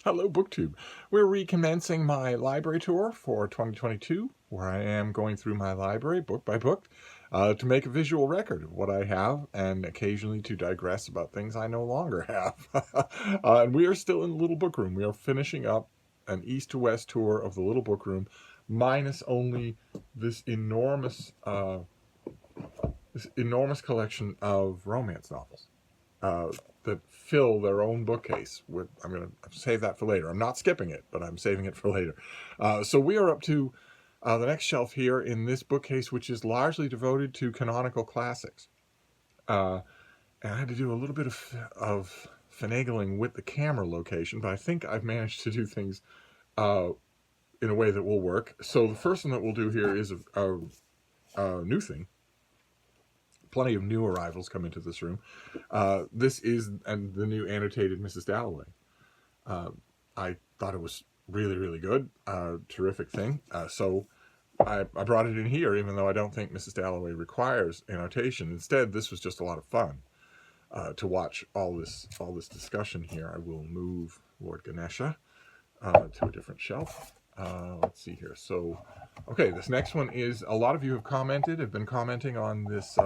Hello, BookTube. We're recommencing my library tour for 2022, where I am going through my library book by book to make a visual record of what I have and occasionally to digress about things I no longer have. And we are still in the Little Book Room. We are finishing up an east to west tour of the Little Book Room, minus only this enormous collection of romance novels. That fill their own bookcase. I'm going to save that for later. I'm not skipping it, but I'm saving it for later. So we are up to the next shelf here in this bookcase, which is largely devoted to canonical classics. And I had to do a little bit of finagling with the camera location, but I think I've managed to do things in a way that will work. So the first one that we'll do here is a new thing. Plenty of new arrivals come into this room. This is the new annotated Mrs. Dalloway. I thought it was really, really good. Terrific thing. So I brought it in here, even though I don't think Mrs. Dalloway requires annotation. Instead, this was just a lot of fun to watch all this discussion here. I will move Lord Ganesha to a different shelf. Let's see here. So, okay, this next one is, a lot of you have been commenting on this,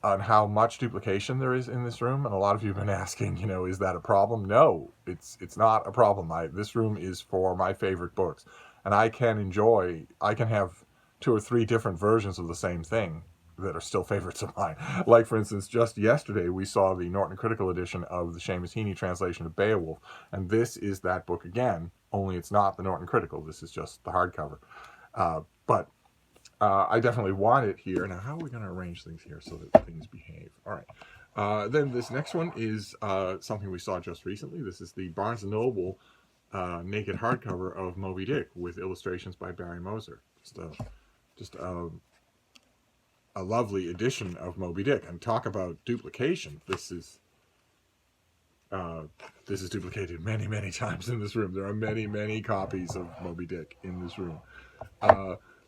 on how much duplication there is in this room, and a lot of you have been asking, is that a problem? No, it's not a problem. This room is for my favorite books, and I can have 2 or 3 different versions of the same thing that are still favorites of mine. Like, for instance, just yesterday we saw the Norton Critical edition of the Seamus Heaney translation of Beowulf, and this is that book again, only it's not the Norton Critical. This is just the hardcover. But I definitely want it here. Now, how are we going to arrange things here so that things behave? All right. Then this next one is something we saw just recently. This is the Barnes & Noble naked hardcover of Moby Dick with illustrations by Barry Moser. Just a lovely edition of Moby Dick. And talk about duplication. This is duplicated many, many times in this room. There are many, many copies of Moby Dick in this room.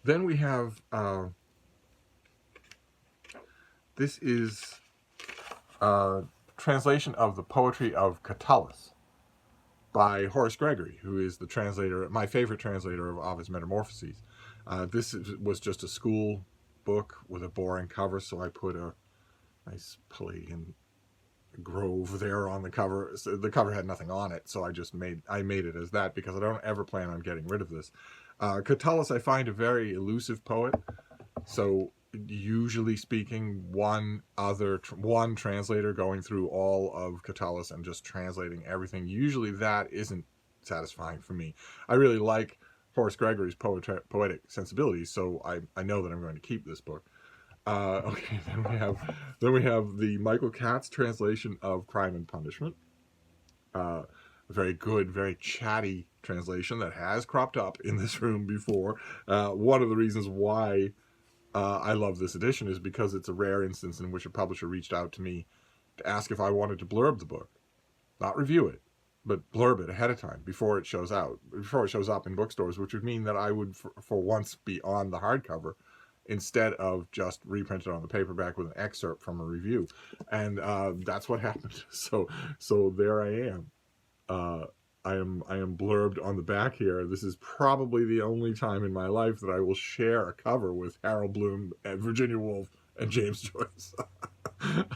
Then we have, this is a translation of the poetry of Catullus by Horace Gregory, who is the translator, my favorite translator of Ovid's Metamorphoses. This was just a school book with a boring cover, so I put a nice Palladian grove there on the cover. So the cover had nothing on it, so I made it as that because I don't ever plan on getting rid of this. Catullus, I find a very elusive poet. So usually speaking, one translator going through all of Catullus and just translating everything, usually that isn't satisfying for me. I really like Horace Gregory's poetic sensibilities, so I know that I'm going to keep this book. Okay, then we have the Michael Katz translation of Crime and Punishment. A very good, very chatty translation that has cropped up in this room before. One of the reasons why I love this edition is because it's a rare instance in which a publisher reached out to me to ask if I wanted to blurb the book. Not review it, but blurb it ahead of time before it shows up in bookstores, which would mean that I would, for once, be on the hardcover instead of just reprinted on the paperback with an excerpt from a review. And that's what happened. So there I am. I am blurbed on the back here. This is probably the only time in my life that I will share a cover with Harold Bloom and Virginia Woolf and James Joyce.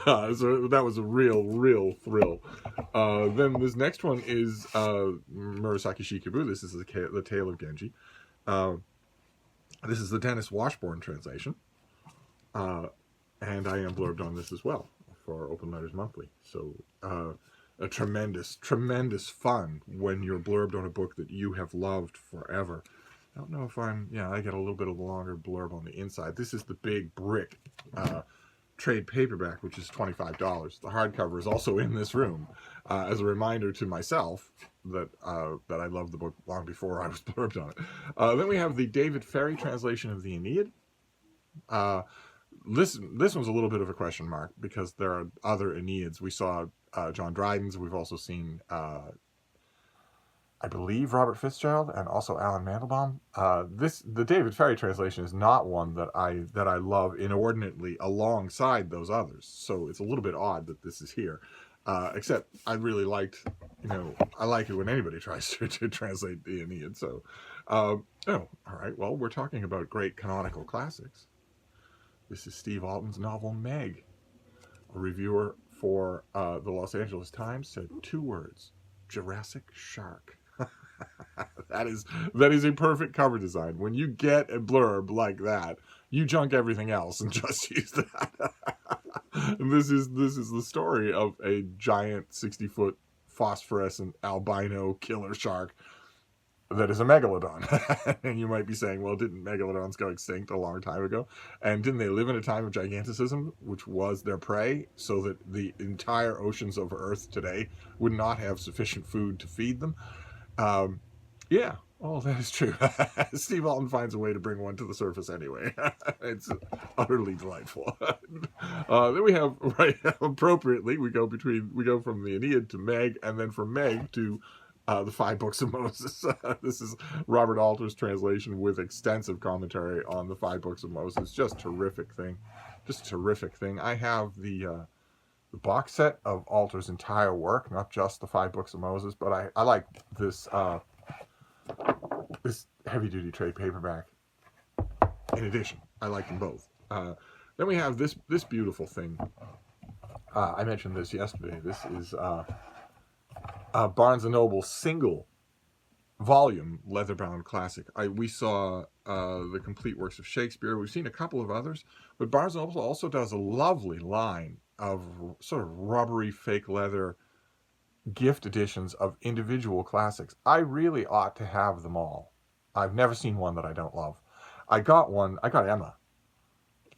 So that was a real thrill. Then this next one is Murasaki Shikibu. This is the Tale of Genji. This is the Dennis Washburn translation. And I am blurbed on this as well for Open Letters Monthly. So a tremendous fun when you're blurbed on a book that you have loved forever. I don't know if I get a little bit of a longer blurb on the inside. This is the big brick trade paperback, which is $25. The hardcover is also in this room as a reminder to myself that I loved the book long before I was blurbed on it. Then we have the David Ferry translation of the Aeneid. This one's a little bit of a question mark because there are other Aeneids. We saw John Dryden's. We've also seen, I believe, Robert Fitzgerald and also Alan Mandelbaum. The David Ferry translation is not one that I love inordinately alongside those others. So it's a little bit odd that this is here. Except I really liked, I like it when anybody tries to translate the Aeneid. So, oh, all right. Well, we're talking about great canonical classics. This is Steve Alten's novel Meg. A reviewer for the Los Angeles Times said 2 words: Jurassic Shark. That is a perfect cover design. When you get a blurb like that, you junk everything else and just use that. And this is the story of a giant 60-foot phosphorescent albino killer shark that is a megalodon. And you might be saying, well, didn't megalodons go extinct a long time ago? And didn't they live in a time of giganticism, which was their prey, so that the entire oceans of Earth today would not have sufficient food to feed them? Yeah, oh, that is true. Steve Alten finds a way to bring one to the surface anyway. It's utterly delightful. Then we have, right, appropriately, we go from the Aeneid to Meg, and then from Meg to the 5 Books of Moses. This is Robert Alter's translation with extensive commentary on the 5 Books of Moses. Just terrific thing. I have the box set of Alter's entire work, not just the 5 Books of Moses, but I like this this heavy-duty trade paperback. In addition, I like them both. Then we have this beautiful thing. I mentioned this yesterday. This is Barnes & Noble single volume leather-bound classic. We saw the complete works of Shakespeare. We've seen a couple of others, but Barnes & Noble also does a lovely line of sort of rubbery fake leather gift editions of individual classics. I really ought to have them all. I've never seen one that I don't love. I got Emma.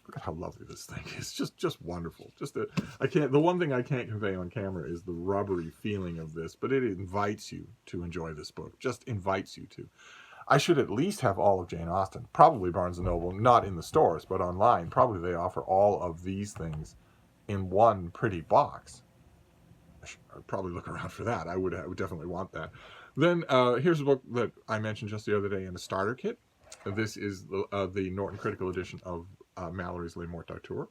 Look at how lovely this thing is. Just wonderful. The one thing I can't convey on camera is the rubbery feeling of this, but it invites you to enjoy this book. Just invites you to. I should at least have all of Jane Austen. Probably Barnes & Noble, not in the stores, but online. Probably they offer all of these things in one pretty box. I'd probably look around for that. I would definitely want that. Then here's a book that I mentioned just the other day in a starter kit. This is the Norton Critical Edition of Mallory's Les Morts d'Arthur,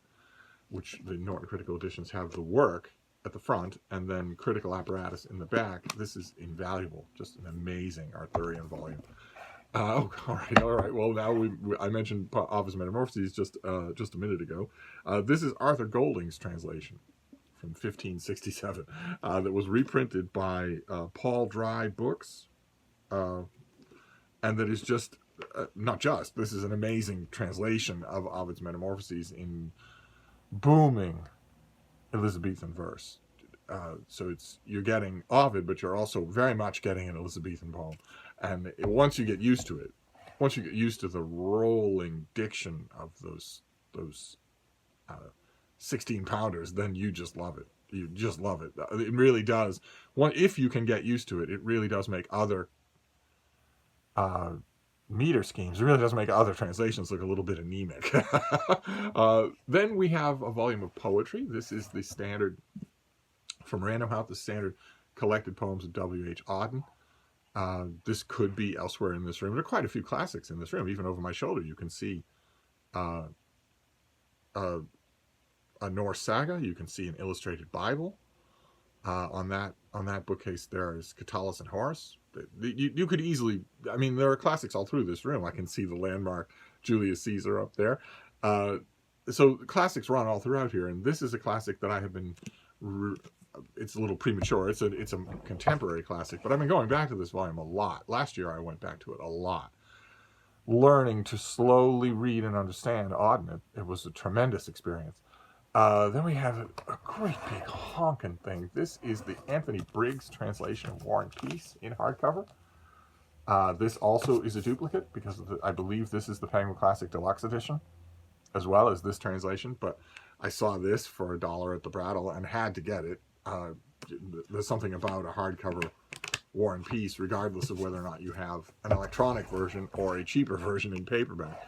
which the Norton Critical Editions have the work at the front and then critical apparatus in the back. This is invaluable. Just an amazing Arthurian volume. All right. Well, now I mentioned Office Metamorphoses just a minute ago. This is Arthur Golding's translation from 1567 that was reprinted by Paul Dry Books, and that is just this is an amazing translation of Ovid's Metamorphoses in booming Elizabethan verse. So you're getting Ovid, but you're also very much getting an Elizabethan poem. And once you get used to it, once you get used to the rolling diction of those 16-pounders, then you just love it. You just love it. It really does. If you can get used to it, it really does make other meter schemes. It really does make other translations look a little bit anemic. Then we have a volume of poetry. This is the standard, from Random House, the standard collected poems of W.H. Auden. This could be elsewhere in this room. There are quite a few classics in this room. Even over my shoulder, you can see a Norse saga. You can see an illustrated Bible. On that bookcase, there is Catullus and Horace. You could easily, there are classics all through this room. I can see the landmark Julius Caesar up there. So classics run all throughout here, and this is a classic that I have been. It's a little premature. It's a contemporary classic, but I've been going back to this volume a lot. Last year, I went back to it a lot, learning to slowly read and understand Auden. It was a tremendous experience. Then we have a great big honking thing. This is the Anthony Briggs translation of War and Peace in hardcover. This also is a duplicate because I believe this is the Penguin Classic Deluxe Edition, as well as this translation. But I saw this for $1 at the Brattle and had to get it. There's something about a hardcover War and Peace, regardless of whether or not you have an electronic version or a cheaper version in paperback.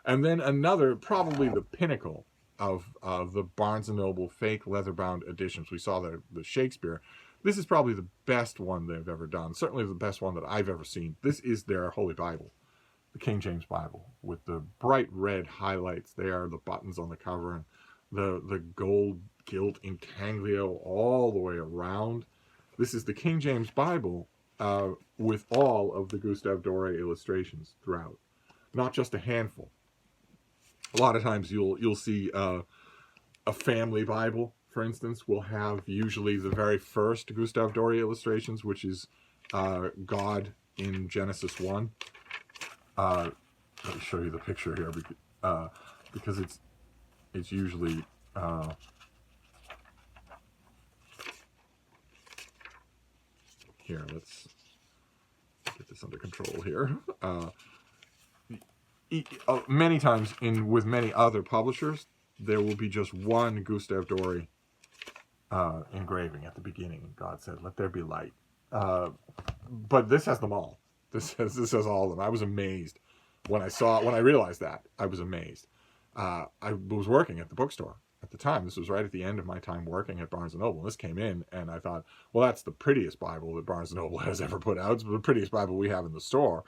And then another, probably the pinnacle of the Barnes & Noble fake leather-bound editions. We saw the Shakespeare. This is probably the best one they've ever done. Certainly the best one that I've ever seen. This is their Holy Bible, the King James Bible, with the bright red highlights there, the buttons on the cover, and the gold gilt intaglio all the way around. This is the King James Bible with all of the Gustave Doré illustrations throughout, not just a handful. A lot of times you'll see a family Bible, for instance, will have usually the very first Gustave Doré illustrations, which is God in Genesis 1. Let me show you the picture here because it's usually here. Let's get this under control here. Many times with many other publishers, there will be just one Gustave Doré engraving at the beginning. God said, "Let there be light." But this has them all. This has all of them. I was amazed when I realized that. I was amazed. I was working at the bookstore at the time. This was right at the end of my time working at Barnes & Noble. This came in, and I thought, well, that's the prettiest Bible that Barnes & Noble has ever put out. It's the prettiest Bible we have in the store.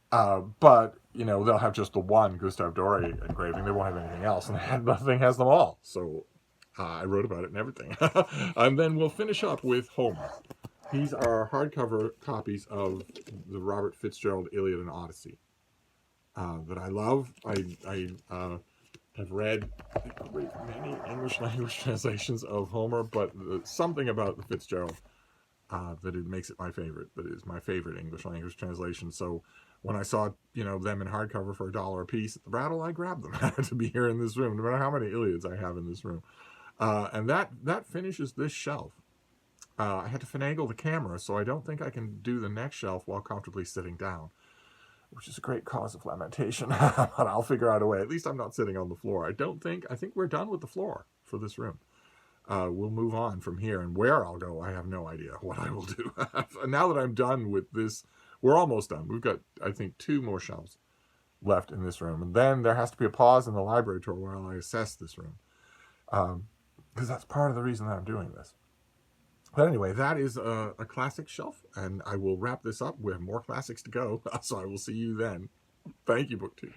But, they'll have just the one Gustave Doré engraving. They won't have anything else, and nothing has them all. So I wrote about it and everything. And then we'll finish up with Homer. These are hardcover copies of the Robert Fitzgerald Iliad and Odyssey that I love. I have read many English language translations of Homer, but something about the Fitzgerald that it makes it my favorite. That is my favorite English language translation. So when I saw them in hardcover for $1 a piece at the Brattle, I grabbed them to be here in this room, no matter how many Iliads I have in this room. And that finishes this shelf. I had to finagle the camera, so I don't think I can do the next shelf while comfortably sitting down, which is a great cause of lamentation. But I'll figure out a way. At least I'm not sitting on the floor. I think we're done with the floor for this room. We'll move on from here, and where I'll go, I have no idea what I will do. Now that I'm done with this, we're almost done. We've got, I think, 2 more shelves left in this room, and then there has to be a pause in the library tour while I assess this room, because that's part of the reason that I'm doing this. But anyway, that is a classic shelf, and I will wrap this up. We have more classics to go, so I will see you then. Thank you, BookTube.